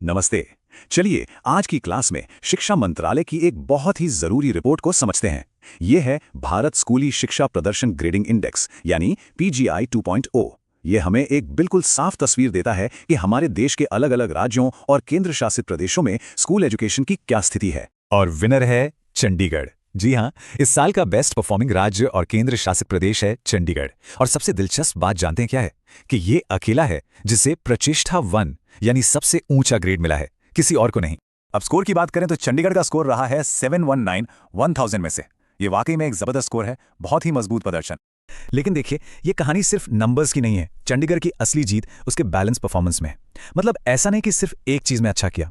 नमस्ते। चलिए आज की क्लास में शिक्षा मंत्रालय की एक बहुत ही जरूरी रिपोर्ट को समझते हैं। ये है भारत स्कूली शिक्षा प्रदर्शन ग्रेडिंग इंडेक्स यानी PGI 2.0। ये हमें एक बिल्कुल साफ तस्वीर देता है कि हमारे देश के अलग अलग राज्यों और केंद्र शासित प्रदेशों में स्कूल एजुकेशन की क्या स्थिति है। और विनर है चंडीगढ़। जी हाँ, इस साल का बेस्ट परफॉर्मिंग राज्य और केंद्र शासित प्रदेश है चंडीगढ़। और सबसे दिलचस्प बात जानते हैं क्या है कि ये अकेला है जिसे प्रतिष्ठा 1 यानी सबसे ऊंचा ग्रेड मिला है, किसी और को नहीं। अब स्कोर की बात करें तो चंडीगढ़ का स्कोर रहा है 719 1000 में से। ये वाकई में एक जबरदस्त स्कोर है, बहुत ही मजबूत प्रदर्शन। लेकिन देखिए, ये कहानी सिर्फ नंबर्स की नहीं है। चंडीगढ़ की असली जीत उसके बैलेंस परफॉर्मेंस में है। मतलब ऐसा नहीं कि सिर्फ एक चीज में अच्छा किया।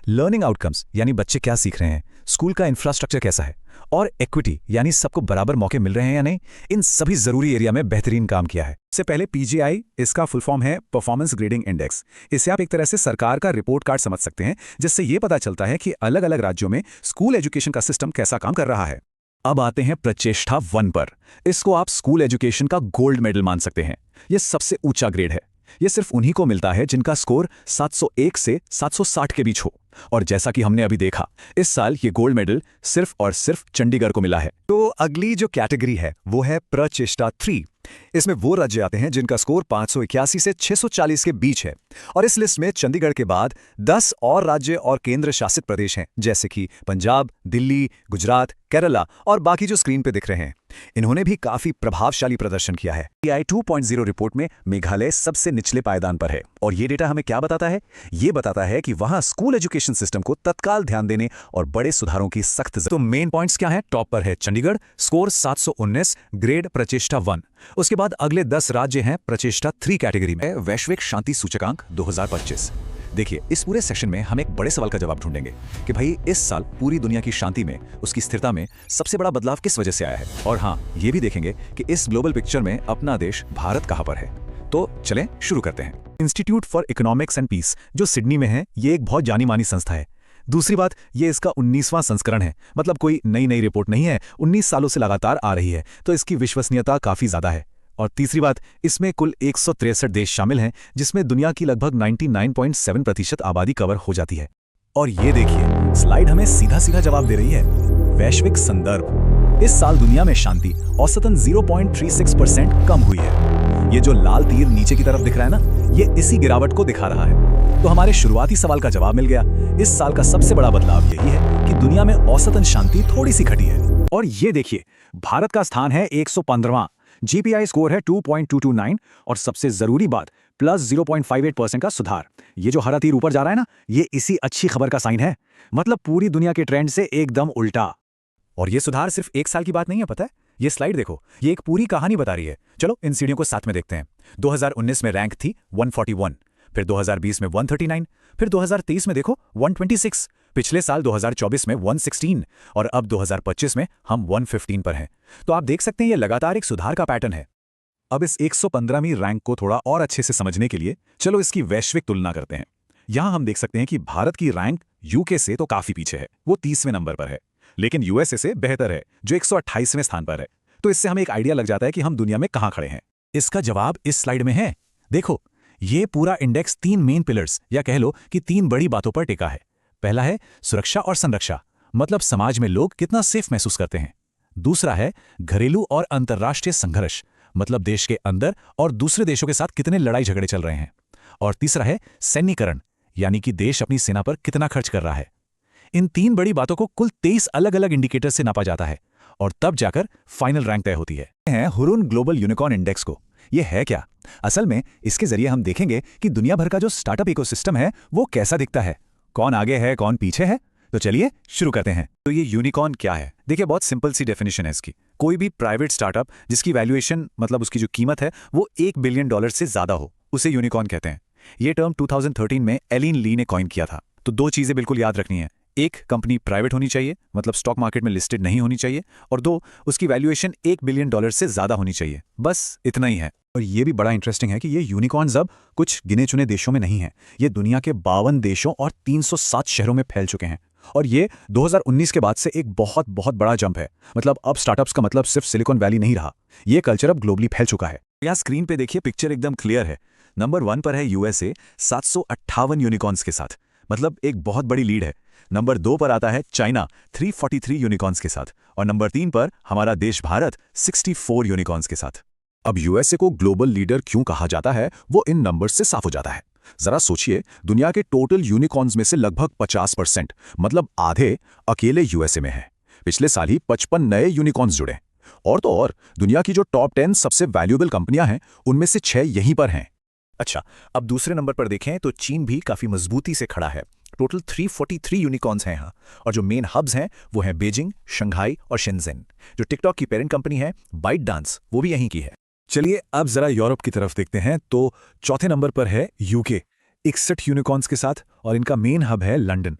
लर्निंग आउटकम्स यानी बच्चे क्या सीख रहे हैं, स्कूल का इंफ्रास्ट्रक्चर कैसा है, और इक्विटी यानी सबको बराबर मौके मिल रहे हैं या नहीं, इन सभी जरूरी एरिया में बेहतरीन काम किया है। इससे पहले PGI, इसका फुल फॉर्म है परफॉर्मेंस ग्रेडिंग इंडेक्स। इसे आप एक तरह से सरकार का रिपोर्ट कार्ड समझ सकते हैं, जिससे ये पता चलता है कि अलग अलग राज्यों में स्कूल एजुकेशन का सिस्टम कैसा काम कर रहा है। अब आते हैं प्रतिष्ठा 1 पर। इसको आप स्कूल एजुकेशन का गोल्ड मेडल मान सकते हैं। यह सबसे ऊंचा ग्रेड है। यह सिर्फ उन्हीं को मिलता है जिनका स्कोर 701 से 760 के बीच हो। और जैसा कि हमने अभी देखा, इस साल ये गोल्ड मेडल सिर्फ और सिर्फ चंडीगढ़ को मिला है। तो अगली जो कैटेगरी है वो है प्रतिष्ठा 3। इसमें वो राज्य आते हैं जिनका स्कोर 581 से 640 के बीच है। और इस लिस्ट में चंडीगढ़ के बाद 10 और राज्य और केंद्र शासित प्रदेश हैं, जैसे कि पंजाब, दिल्ली, गुजरात, केरला और बाकी जो स्क्रीन पे दिख रहे हैं। इन्होंने भी काफी प्रभावशाली प्रदर्शन किया है। PGI 2.0 रिपोर्ट में मेघालय सबसे निचले पायदान पर है। और ये डेटा हमें क्या बताता है? ये बताता है कि वहां स्कूल एजुकेशन सिस्टम को तत्काल ध्यान देने और बड़े सुधारों की सख्त तो मेन पॉइंट्स क्या है? टॉप पर है चंडीगढ़, स्कोर 719, ग्रेड प्रतिष्ठा 1। उसके बाद अगले 10 राज्य हैं प्रतिष्ठा 3 कैटेगरी में। वैश्विक शांति सूचकांक 2025। देखिए, इस पूरे सेशन में हम एक बड़े सवाल का जवाब ढूंढेंगे कि भाई इस साल पूरी दुनिया की शांति में, उसकी स्थिरता में सबसे बड़ा बदलाव किस वजह से आया है। और हाँ, ये भी देखेंगे कि इस ग्लोबल पिक्चर में अपना देश भारत कहां पर है। तो चलें शुरू करते हैं। Institute for economics and peace जो सिडनी में है, ये एक बहुत जानी मानी संस्था है। दूसरी बात, ये इसका 19वां संस्करण है। मतलब कोई नई रिपोर्ट नहीं है, 19 सालों से लगातार आ रही है, तो इसकी विश्वसनीयता काफी ज्यादा है। और तीसरी बात, इसमें कुल 163 देश शामिल हैं, जिसमें दुनिया की लगभग 99.7% आबादी कवर हो जाती है। और ये देखिए, स्लाइड हमें सीधा सीधा जवाब दे रही है। वैश्विक संदर्भ, इस साल दुनिया में शांति औसतन 0.36% कम हुई है। ये जो लाल तीर नीचे की तरफ दिख रहा है ना, ये इसी गिरावट को दिखा रहा है। तो हमारे शुरुआती सवाल का जवाब मिल गया। इस साल का सबसे बड़ा बदलाव यही है कि दुनिया में औसतन शांति थोड़ी सी घटी है। और ये देखिए, भारत का स्थान है 115वां, GPI स्कोर है 2.229 और सबसे जरूरी बात, प्लस 0.58% का सुधार। ये जो हरा तीर ऊपर जा रहा है ना, ये इसी अच्छी खबर का साइन है। मतलब पूरी दुनिया के ट्रेंड से एकदम उल्टा। और ये सुधार सिर्फ एक साल की बात नहीं है, पता है? ये स्लाइड देखो, ये एक पूरी कहानी बता रही है। चलो इन सीढ़ियों को साथ में देखते हैं। 2019 में रैंक थी 141, फिर 2020 में 139, फिर 2023 में देखो 126, पिछले साल 2024 में 116 और अब 2025 में हम 115 पर हैं। तो आप देख सकते हैं ये लगातार एक सुधार का पैटर्न है। अब इस 115वीं रैंक को थोड़ा और अच्छे से समझने के लिए चलो इसकी वैश्विक तुलना करते हैं। यहां हम देख सकते हैं कि भारत की रैंक यूके से तो काफी पीछे है, वो 30वें नंबर पर है, लेकिन USA से बेहतर है जो 128वें स्थान पर है। तो इससे हमें एक आइडिया लग जाता है कि हम दुनिया में कहां खड़े हैं। इसका जवाब इस स्लाइड में है। देखो, ये पूरा इंडेक्स 3 मेन पिलर्स या कह लो कि 3 बड़ी बातों पर टिका है। पहला है सुरक्षा और संरक्षा, मतलब समाज में लोग कितना सेफ महसूस करते हैं। दूसरा है घरेलू और अंतर्राष्ट्रीय संघर्ष, मतलब देश के अंदर और दूसरे देशों के साथ कितने लड़ाई झगड़े चल रहे हैं। और तीसरा है सैन्यीकरण, यानी कि देश अपनी सेना पर कितना खर्च कर रहा है। इन 3 बड़ी बातों को कुल 23 अलग अलग इंडिकेटर से नापा जाता है और तब जाकर फाइनल रैंक तय होती है। हुरुन ग्लोबल यूनिकॉर्न इंडेक्स को। यह है क्या? असल में इसके जरिए हम देखेंगे कि दुनिया भर का जो स्टार्टअप इकोसिस्टम है वो कैसा दिखता है, कौन आगे है, कौन पीछे है। तो चलिए शुरू करते हैं। तो ये यूनिकॉर्न क्या है? देखिए, बहुत सिंपल सी डेफिनेशन है इसकी। कोई भी प्राइवेट स्टार्टअप जिसकी वैल्यूएशन, मतलब उसकी जो कीमत है, वो $1 बिलियन से ज्यादा हो, उसे यूनिकॉर्न कहते हैं। ये टर्म 2013 में एलिन ली ने कॉइन किया था। तो 2 चीजें बिल्कुल याद रखनी है। एक, कंपनी प्राइवेट होनी चाहिए, मतलब स्टॉक मार्केट में लिस्टेड नहीं होनी चाहिए। और 2, उसकी वैल्यूएशन $1 बिलियन से ज्यादा होनी चाहिए। बस इतना ही है। और ये भी बड़ा इंटरेस्टिंग है कि ये यूनिकॉर्न्स अब कुछ गिने चुने देशों में नहीं है। ये दुनिया के 52 देशों और 307 शहरों में फैल चुके हैं। और ये 2019 के बाद से एक बहुत बहुत बड़ा जंप है। मतलब अब स्टार्टअप्स का मतलब सिर्फ सिलिकॉन वैली नहीं रहा, ये कल्चर अब ग्लोबली फैल चुका है। यहाँ स्क्रीन पे देखिए, पिक्चर एकदम क्लियर है। नंबर 1 पर है USA 758 यूनिकॉर्न्स के साथ। मतलब एक बहुत बड़ी लीड है। नंबर 2 पर आता है चाइना 343 यूनिकॉर्न्स के साथ और नंबर 3 पर हमारा देश भारत 64 यूनिकॉर्न्स के साथ। अब यूएसए को ग्लोबल लीडर क्यों कहा जाता है वो इन नंबर्स से साफ हो जाता है। जरा सोचिए, दुनिया के टोटल यूनिकॉर्न्स में से लगभग 50% मतलब आधे अकेले यूएसए में है। पिछले साल ही 55 नए यूनिकॉर्न्स जुड़े। और तो और दुनिया की जो टॉप 10 सबसे वैल्यूएबल कंपनियां हैं उनमें से 6 यहीं पर हैं। अच्छा, अब दूसरे नंबर पर देखें तो चीन भी काफी मजबूती से खड़ा है। टोटल 343 यूनिकॉर्न्स हैं यहाँ, और जो मेन हब्स हैं वो हैं बीजिंग, शंघाई और शेंजेन। जो टिकटॉक की पेरेंट कंपनी है बाइट डांस, वो भी यहीं की है। चलिए अब जरा यूरोप की तरफ देखते हैं तो चौथे नंबर पर है यूके 61 यूनिकॉर्न्स के साथ, और इनका मेन हब है लंदन।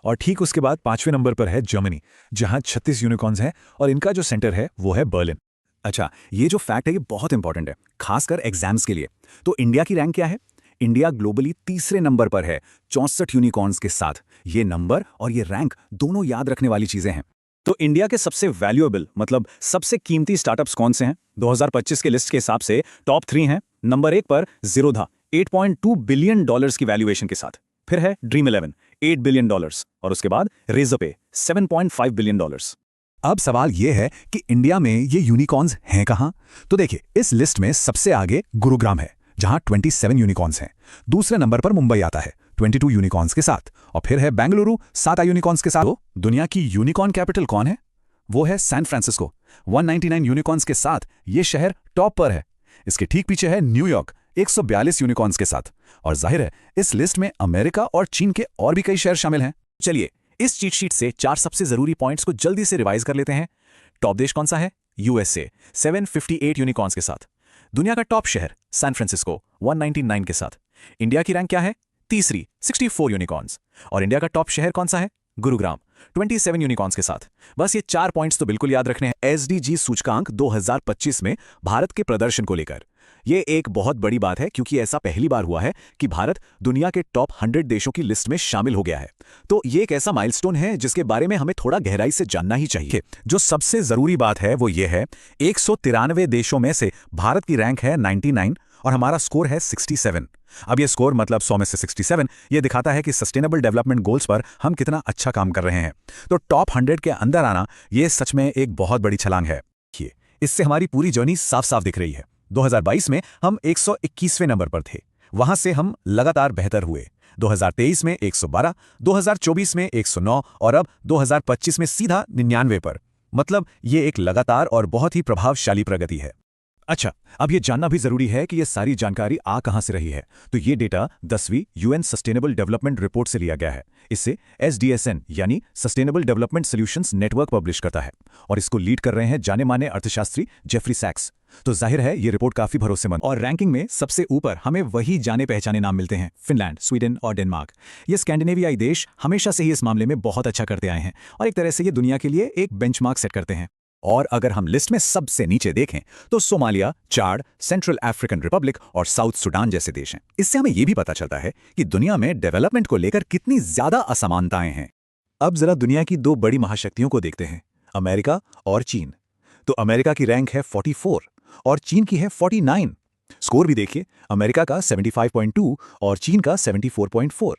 और ठीक उसके बाद 5वें नंबर पर है जर्मनी, जहां 36 यूनिकॉर्न्स हैं और इनका जो सेंटर है वो है बर्लिन। अच्छा, ये जो फैक्ट है ये बहुत इंपॉर्टेंट है, खासकर एग्जाम्स के लिए। तो इंडिया की रैंक क्या है? इंडिया ग्लोबली तीसरे नंबर पर है 64 यूनिकॉर्न्स के साथ। ये नंबर और ये रैंक दोनों याद रखने वाली चीजें हैं। तो इंडिया के सबसे वैल्यूएबल मतलब सबसे कीमती स्टार्टअप्स कौन से हैं? 2025 के लिस्ट के हिसाब से टॉप 3 हैं। नंबर 1 पर ज़ीरोधा 8.2 बिलियन डॉलर्स की वैल्यूएशन के साथ। फिर है ड्रीम 11 8 बिलियन डॉलर्स, और उसके बाद रेज़रपे 7.5 बिलियन डॉलर्स। अब सवाल यह है कि इंडिया में ये यूनिकॉर्न्स हैं कहां? तो देखिए, इस लिस्ट में सबसे आगे गुरुग्राम है, जहां 27 यूनिकॉर्न्स हैं। दूसरे नंबर पर मुंबई आता है 22 यूनिकॉर्न्स के साथ, और फिर है बेंगलुरु 7 यूनिकॉर्न्स के साथ। तो दुनिया की यूनिकॉर्न कैपिटल कौन है? वो है सैन फ्रांसिस्को 199 यूनिकॉर्न्स के साथ। ये शहर टॉप पर है। इसके ठीक पीछे है न्यूयॉर्क 142 यूनिकॉर्न्स के साथ। और जाहिर है इस लिस्ट में अमेरिका और चीन के और भी कई शहर शामिल हैं। चलिए इस चीट शीट से 4 सबसे जरूरी पॉइंट्स को जल्दी से रिवाइज कर लेते हैं। टॉप देश कौन सा है? यूएसए 758 यूनिकॉर्न्स के साथ। दुनिया का टॉप शहर सैन फ्रांसिस्को 199 के साथ। इंडिया की रैंक क्या है? तीसरी 64 यूनिकॉर्न्स। और इंडिया का टॉप शहर कौन सा है? गुरुग्राम 27 यूनिकॉर्न्स के साथ। बस ये 4 पॉइंट्स तो बिल्कुल याद रखने हैं एसडीजी सूचकांक 2025 में भारत के प्रदर्शन को लेकर। ये एक बहुत बड़ी बात है क्योंकि ऐसा पहली बार हुआ है कि भारत दुनिया के टॉप 100 देशों की लिस्ट में शामिल हो गया है। तो ये एक ऐसा माइलस्टोन है जिसके बारे में हमें थोड़ा गहराई से जानना ही चाहिए। जो सबसे जरूरी बात है वो ये है, 193 देशों में से भारत की रैंक है 99 और हमारा स्कोर है 67। अब ये स्कोर मतलब 100 में से 67, ये दिखाता है कि सस्टेनेबल डेवलपमेंट गोल्स पर हम कितना अच्छा काम कर रहे हैं। तो टॉप 100 के अंदर आना ये सच में एक बहुत बड़ी छलांग है। इससे हमारी पूरी जर्नी साफ साफ दिख रही है। 2022 में हम 121वें नंबर पर थे, वहां से हम लगातार बेहतर हुए। 2023 में 112, 2024 में 109 और अब 2025 में सीधा 99 पर। मतलब ये एक लगातार और बहुत ही प्रभावशाली प्रगति है। अच्छा, अब ये जानना भी जरूरी है कि ये सारी जानकारी आ कहां से रही है। तो ये डेटा 10वीं यूएन सस्टेनेबल डेवलपमेंट रिपोर्ट से लिया गया है। इसे एसडीएसएन यानी sustainable development solutions network publish करता है, और इसको लीड कर रहे हैं जाने माने अर्थशास्त्री जेफरी सैक्स। तो जाहिर है ये रिपोर्ट काफी भरोसेमंद। और रैंकिंग में सबसे ऊपर हमें वही जाने पहचाने नाम मिलते हैं, फिनलैंड, स्वीडन और डेनमार्क। ये स्कैंडिनेवियाई देश हमेशा से ही इस मामले में बहुत अच्छा करते आए हैं, और एक तरह से ये दुनिया के लिए एक बेंचमार्क सेट करते हैं। और अगर हम लिस्ट में सबसे नीचे देखें तो सोमालिया, चाड, सेंट्रल अफ्रीकन रिपब्लिक और साउथ सुडान जैसे देश हैं। इससे हमें यह भी पता चलता है कि दुनिया में डेवलपमेंट को लेकर कितनी ज्यादा असमानताएं हैं। अब जरा दुनिया की 2 बड़ी महाशक्तियों को देखते हैं, अमेरिका और चीन। तो अमेरिका की रैंक है 44 और चीन की है 49। स्कोर भी देखिए, अमेरिका का 75.2 और चीन का 74.4।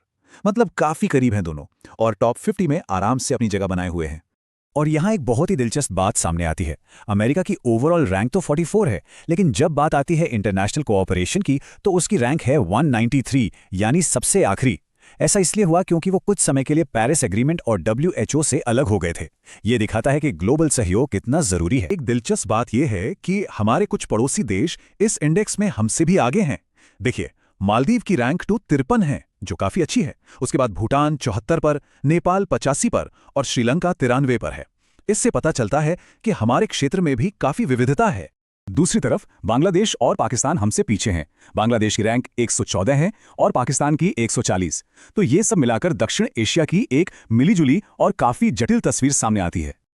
मतलब काफी करीब हैं दोनों, और टॉप 50 में आराम से अपनी जगह बनाए हुए हैं। और यहां एक बहुत ही दिलचस्प बात सामने आती है। अमेरिका की ओवरऑल रैंक तो 44 है, लेकिन जब बात आती है इंटरनेशनल कोऑपरेशन की तो उसकी रैंक है 193, यानी सबसे आखिरी। ऐसा इसलिए हुआ क्योंकि वो कुछ समय के लिए पेरिस एग्रीमेंट और WHO से अलग हो गए थे। ये दिखाता है कि ग्लोबल सहयोग कितना जरूरी है। एक दिलचस्प बात यह है कि हमारे कुछ पड़ोसी देश इस इंडेक्स में हमसे भी आगे हैं। देखिए, मालदीव की रैंक 53 है, जो काफी अच्छी है। उसके बाद भूटान 74 पर, नेपाल 85 पर और श्रीलंका 93 पर है। इससे पता चलता है कि हमारे क्षेत्र में भी काफी विविधता है। दूसरी तरफ बांग्लादेश और पाकिस्तान हमसे पीछे हैं। बांग्लादेश की रैंक 114 है और पाकिस्तान की 140। तो ये सब मिलाकर दक्षिण एशिया की एक मिलीजुली और काफी जटिल तस्वीर सामने आती है।